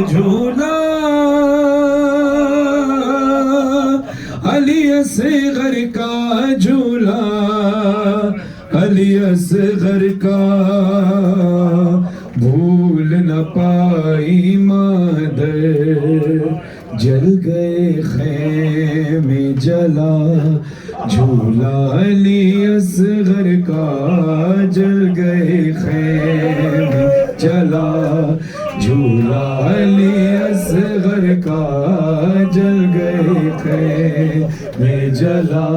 جھولا علی اصغر کا جھولا، علی اصغر کا بھول نہ پائی مادر، جل گئے خیمے جلا، جھولا علی اصغر کا جل گئے خیمے جلا، جھولا علی اصغر کا جل گئے خیمے جلا،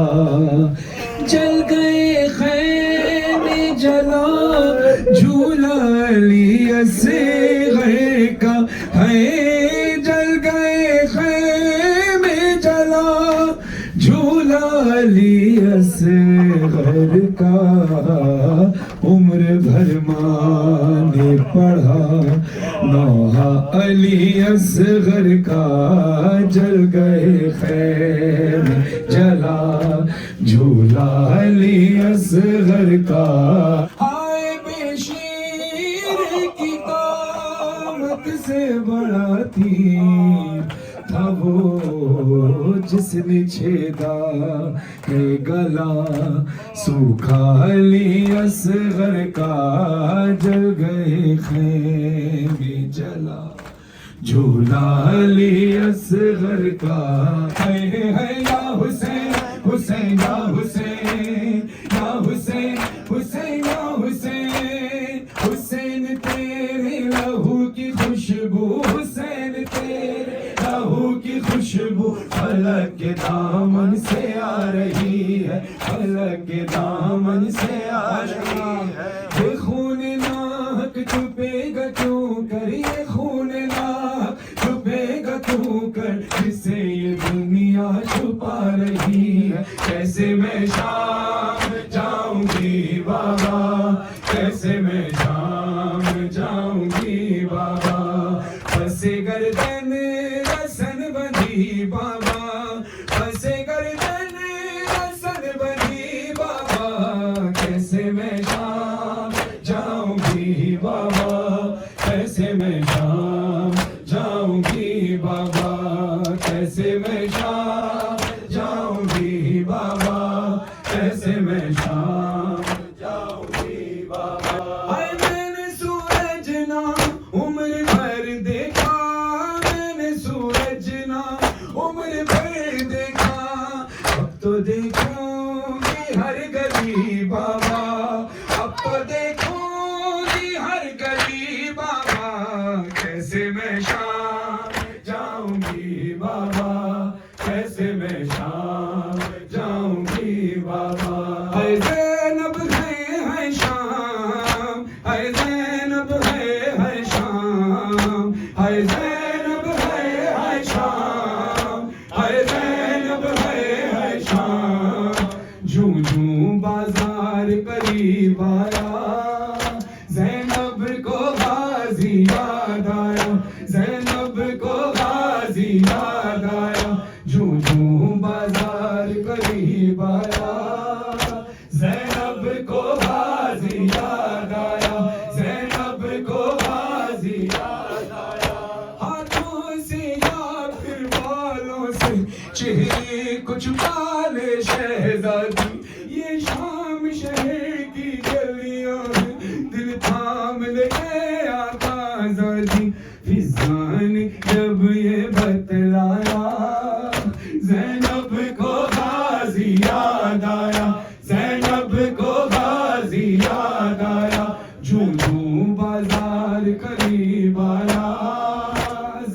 جل گئے خیمے جلا، جھولا علی اصغر کا ہے، جل گئے خیمے جلا، جھولا علی اصغر کا، عمر بھر ماں نے پڑھا نوحہ علی اصغر کا، جل گئے خیمے جلا، جھولا علی اصغر کا، آئے بے شیر کی قامت سے بڑا تیر تھا وہ جس نے چھیدا ہے گلا، سوکھا علی اصغر کا جل گئے خیمے جلا، جھولا علی اصغر کا، ہے یا حسین حسین یا حسین یا حسین حسین یا حسین، حسین تیرے لہو کی خوشبو، حسین تیرے لہو کی خوشبو فلک کے دامن سے آ رہی ہے، فلک کے دامن سے آ رہی ہے، یہ خون ناحق چھپے گا کیوں کر، یہ خون ناحق چھپے گا کیوں کر، جسے یہ دنیا چھپا رہی ہے، کیسے میں شام جاؤں گی بابا، کیسے میں شام جاؤں گی بابا، پس گردن رسن بندھی بابا، پس گردن رسن بندھی بابا، کیسے میں شام جاؤں گی بابا، کیسے میں شام جاؤں گی بابا، کیسے میں شام جاؤں گی بابا، کیسے میں شام جاؤں گی بابا، اے میں نے سورج نہ عمر بھر دیکھا، میں نے سورج نہ عمر بھر دیکھا، اب تو دیکھوں گی ہر گلی بابا، اب تو دیکھوں گی ہر گلی بابا، کیسے میں شام جاؤں گی بابا، کیسے میں شام جاؤں گی بابا، اے زینب ہے شام، اے زینب ہے شام، اے زینب ہے شام، اے زینب ہے شام، جوں جوں بازار قریب آیا، زینب کو غازی یاد آیا، زینب کو غازی یاد آیا، جوں جوں بازار قریب آیا، زینب کو غازی یاد آیا، زینب کو غازی یاد آیا، ہاتھوں سے یا پھر بالوں سے چہرے کو چھپا لے شہزادی، یہ شام شہر کی گلیاں ہیں، دل تھام لے گئے آقا آزادی، فضا نے جب یہ بتلایا، زینب کو غازی یاد آیا، زینب کو غازی یاد آیا، جوں جوں بازار قریب آیا،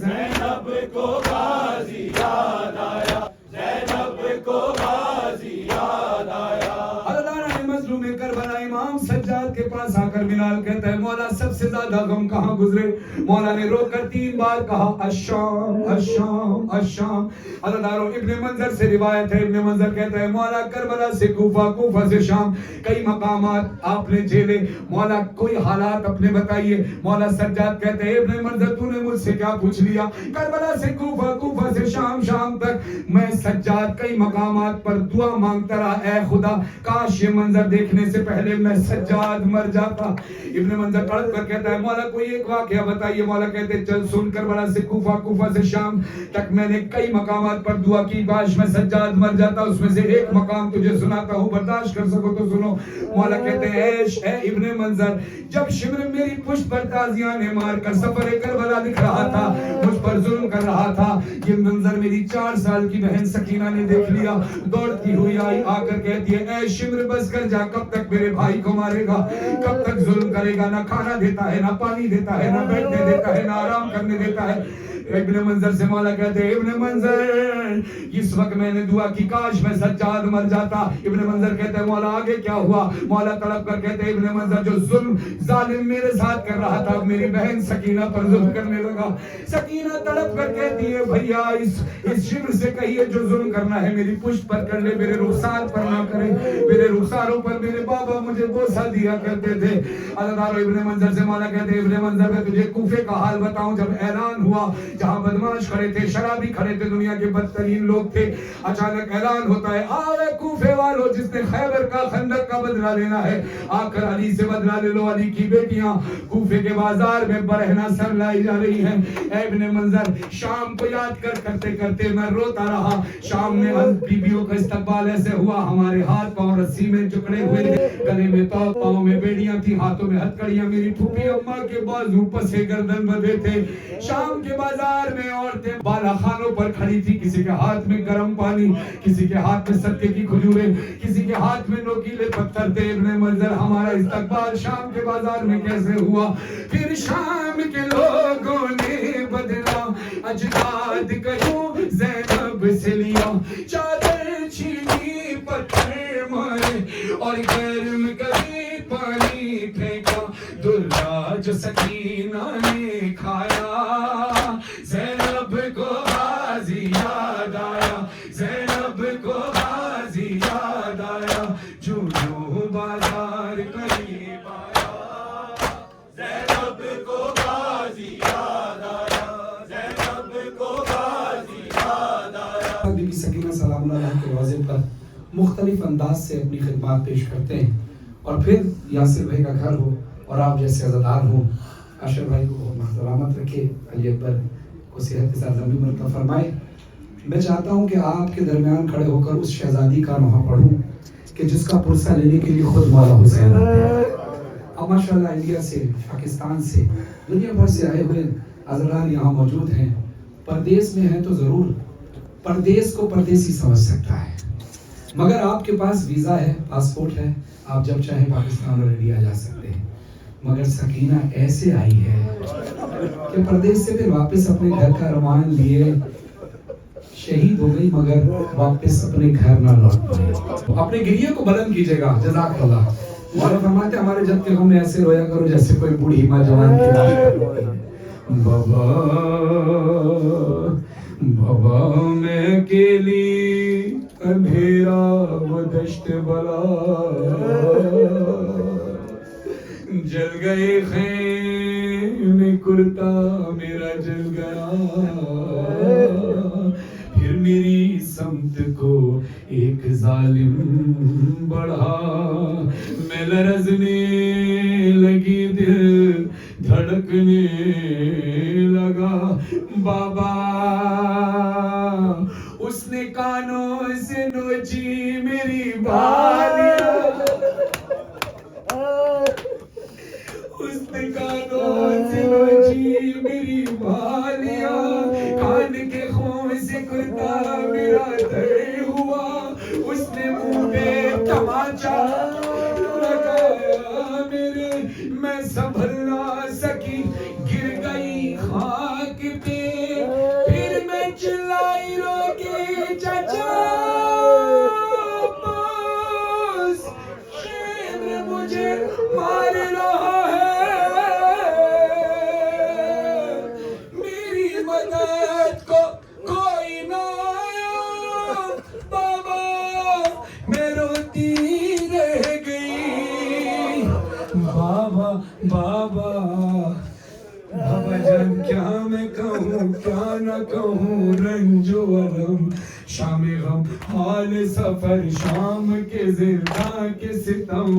زینب کو غازی یاد آیا، زینب کو غازی یاد آیا، اللہ مظلوم کربلا امام سجاد کے پاس آ کر بلال کہتا ہے مولا سب سے زیادہ غم کہاں گزرے، مولا نے رو کر 3 بار کہا الشام الشام الشام، اللہ دارو ابن منظر سے روایت ہے، ابن منظر کہتا ہے مولا کربلا سے کوفہ، کوفہ سے شام، کئی مقامات آپ نے جھیلے، مولا کوئی حالات اپنے بتائیے، مولا سجاد کہتے ہیں ابن منظر تو نے مجھ سے کیا پوچھ لیا، کربلا سے کوفہ، کوفہ سے شام، شام تک میں سجاد کئی مقامات پر دعا مانگتا رہا، اے خدا کاش یہ منظر دیکھنے سے پہلے میں سجاد مر جاتا، ابن منظر پڑھ کر کہتا ہے مولا کوئی ایک واقعہ بتائیے. مولا کہتے ہیں چل سن کربلا سے کوفہ، کوفہ سے شام تک میں نے کئی مقامات پر دعا کی، کاش میں سجاد مر جاتا. اس میں سے ایک مقام تجھے سناتا ہوں، برداشت کر سکو تو سنو. مولا کہتے ہیں اے ابن منظر، جب شمر میری پشت پر تازیانے مار کر سفر کربلا لکھ رہا تھا، مجھ پر ظلم کر رہا تھا، یہ منظر میری 4 سال کی بہن سکینہ نے دیکھ لیا. دوڑتی ہوئی آئی، آ کر کہتی ہے اے شمر بس کر جا، کب تک میرے بھائی کو مارے گا، کب تک ظلم کرے گا، نہ کھانا دیتا ہے، نہ پانی دیتا ہے، نہ بیٹھنے دیتا ہے، نہ آرام کرنے دیتا ہے. ابن منظر سے مولا کہتے ہیں ابن منظر اس وقت میں نے دعا کی کاش میں سجاد مر جاتا. ابن منظر کہتے ہیں مولا آگے کیا ہوا؟ مولا تڑپ کر کہتے ہیں ابن منظر جو ظلم ظالم میرے ساتھ کر رہا تھا میری بہن سکینہ پر ظلم کرنے لگا. سکینہ تڑپ کر کہتی ہے بھیا اس شمر سے کہیے جو ظلم کرنا ہے میری پشت پر کر لے، میرے رخسار پر نہ کرے. میرے رخساروں پر میرے بابا مجھے بوسہ دیا کرتے تھے. اللہ ابن منظر سے مولا کہتے ہیں ابن منظر میں تجھے کوفے کا حال بتاؤں. جب اعلان ہوا جہاں بدماش کھڑے تھے، شرابی کھڑے تھے، دنیا کے بدترین لوگ تھے، اچانک اعلان ہوتا ہے آوے کوفے والو جس نے خیبر کا خندق کا بدلہ لینا ہے آ کر علی سے بدلہ لے لو. علی کی بیٹیاں کوفے کے بازار میں برہنہ سر لائی جا رہی ہیں. اے ابن منظر شام کو یاد کرتے کرتے میں روتا رہا. شام میں بیویوں کا استقبال ایسے ہوا، ہمارے ہاتھ پاؤں رسی میں جکڑے ہوئے تھے، گلے میں توق، پاؤں میں بیڑیاں تھی، ہاتھوں میں ہتکڑیاں. میری پھوپھی اماں کے بازو پسے گردن بدے تھے. شام کے بازار میں عورتیں بالا خانوں پر کھڑی تھی، کسی کے ہاتھ میں گرم پانی، کسی کے ہاتھ میں صدقے کی کھجوریں، کسی کے ہاتھ میں نوکیلے پتھر تھے. ابن منظر ہمارا استقبال شام کے بازار میں کیسے ہوا؟ پھر شام کے لوگوں نے بدلا اجداد کہوں زینب سے لیا، چادر چھینی پتھر مارے اور گرم کبھی پانی پھینکا. درہ جو سکینہ نے کھایا زینب کو غازی یاد آیا، زینب کو غازی یاد آیا. جو بازار قریب آیا زینب کو غازی یاد آیا، زینب کو غازی یاد آیا. بی بی سکینہ سلام اللہ کے روضے پر مختلف انداز سے اپنی خدمات پیش کرتے ہیں. اور پھر یاسر بھائی کا گھر ہو اور آپ جیسے عزادار ہوں، اشر بھائی کو سلامت رکھے، علی اکبر کو صحت کے ساتھ لمبی عمر فرمائے. میں چاہتا ہوں کہ آپ کے درمیان کھڑے ہو کر اس شہزادی کا نوحہ پڑھوں کہ جس کا پرسہ لینے کے لیے خود مولا حسین اب ماشاءاللہ انڈیا سے، پاکستان سے، دنیا بھر سے آئے ہوئے عزادار یہاں موجود ہیں. پردیس میں ہیں تو ضرور پردیس کو پردیسی سمجھ سکتا ہے، مگر آپ کے پاس ویزا ہے، پاسپورٹ ہے، آپ جب چاہیں پاکستان اور انڈیا جا سکتے ہیں. مگر سکینہ ایسے آئی ہے کہ پردیس سے پھر واپس اپنے گھر کا رمان لیے شہید ہو گئی، مگر واپس اپنے گھر نہ لوٹ پائے. اپنے گریے کو بلند کیجیے گا. جزاک اللہ. مولا فرماتے ہیں ہمارے جد کے غم میں ایسے رویا کرو جیسے کوئی بوڑھی ماں جوان کی لاش پر روتی ہے. بابا میں اکیلی اندھیرا وہ دشت بلا، جل گئے خیمے کرتا میرا جل گیا. پھر میری سمت کو ایک ظالم بڑھا، میں لرزنے لگی، دل دھڑکنے لگا. بابا اس نے کانوں سے نوچی میری بالیاں، اس نے کانوں سے نوچی میری بالیاں، کان کے خون سے کرتا میرا دھڑ ہوا. اس نے منہ پہ تماچا لگایا میرے، میں سنبھل نہ سکی، گر گئی خاک پہ. پھر میں چلائی رو کے چچا باز شیر مجھے مار رہا ہے، میری مدد کو کوئی نہ آیا. بابا میں روتی رہ گئی. بابا بابا بابا جان کیا میں کہوں کیا نہ کہوں، رنج و علم شام غم حال سفر، شام کے زندہ کے ستم،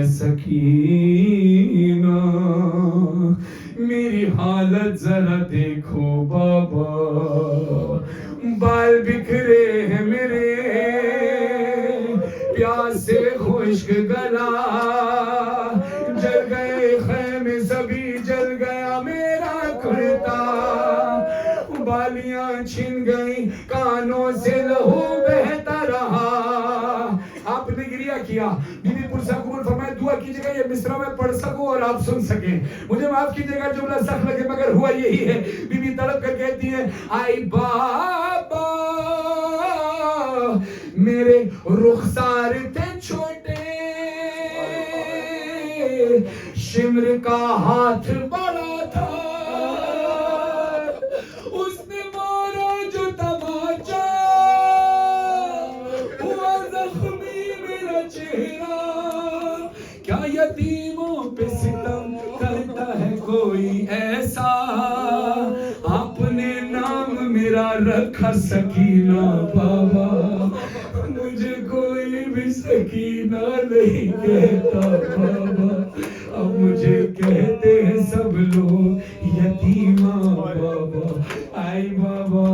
اے سکینہ میری حالت ذرا دیکھو بابا بال بکھرے ہیں میرے پیاس سے خشک گلا جل گئے خیمے سبھی جل گیا میرا کرتا بالیاں چھن گئی کانوں سے لہو بہتا رہا آپ نے گریہ کیا بی بی پرسا قبول فرمائے دعا کیجئے گا یہ مصرع میں پڑھ سکوں اور آپ سن سکیں مجھے معاف کیجئے گا جملہ سخت لگے مگر ہوا یہی ہے بی بی تڑپ کر کہتی ہے آئی بابا میرے رخسار تھے چھوٹے شمر کا ہاتھ بڑا تھا اس نے مارا جو تماچا ہوا زخمی میرا چہرہ کیا یتیموں پہ ستم کرتا ہے کوئی ایسا آپ نے نام میرا رکھا سکینہ بابا مجھے کوئی بھی سکینہ نہیں کہتا بابا اب مجھے کہتے ہیں سب لوگ یتیمہ بابا آئی بابا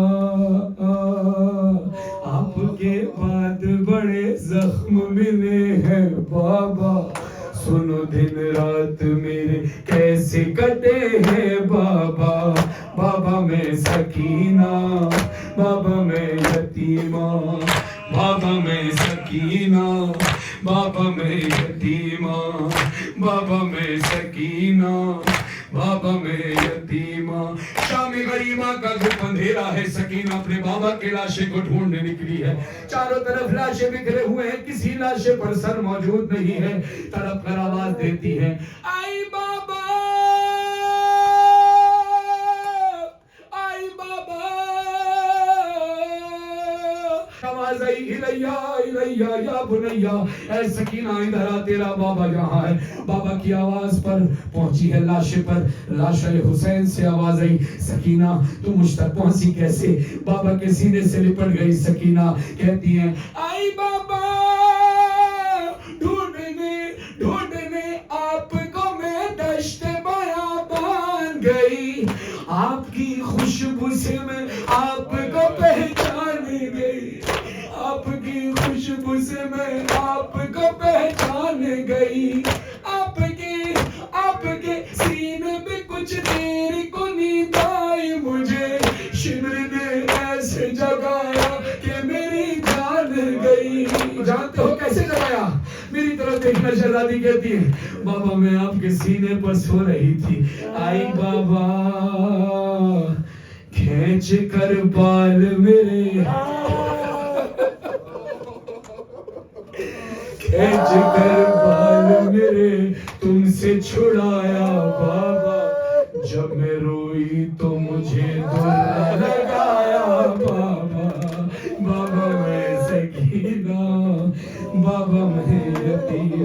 آپ کے بعد بڑے زخم ملے ہیں بابا سنو دن رات میرے کیسے کٹے ہیں بابا بابا میں سکینہ بابا میں یتیمہ بابا میں سکینہ بابا میں یتیمہ بابا میں سکینہ بابا میں یتیمہ شام غریبہ کا گھر اندھیرا ہے سکینہ اپنے بابا کے لاشے کو ڈھونڈنے نکلی ہے چاروں طرف لاشیں بکھرے ہوئے ہیں کسی لاشے پر سر موجود نہیں ہے تڑپ کر آواز دیتی ہے آئی بابا آئی بابا آواز آئی الیہ یا بنیہ اے سکینہ ادھر آ تیرا بابا یہاں ہے بابا کی آواز پر پہنچی ہے لاشے پر لاشہ حسین سے آواز آئی سکینہ تو مجھ تک پہنچی کیسے بابا کے سینے سے لپٹ گئی سکینہ کہتی ہیں آئی بابا ڈھونڈنے آپ کو میں دشت بیابان گئی آپ کی خوشبو سے میں آپ کو پہچان گئی آپ کی خوشبو سے میں آپ کو پہچان گئی آپ کے سینے پہ کچھ دیر کو نیند آئی مجھے شمر نے ایسے جگایا کہ میری جان گئی جانتے ہو کیسے جگایا میری طرف دیکھنا شہزادی کہتی ہے بابا میں آپ کے سینے پر سو رہی تھی آئی بابا کھینچ کر بال میرے کھینچ کر بال میرے تم سے چھڑایا بابا جب میں روئی تو مجھے دھر لگایا بابا بابا میں سکینہ بابا میں یتیم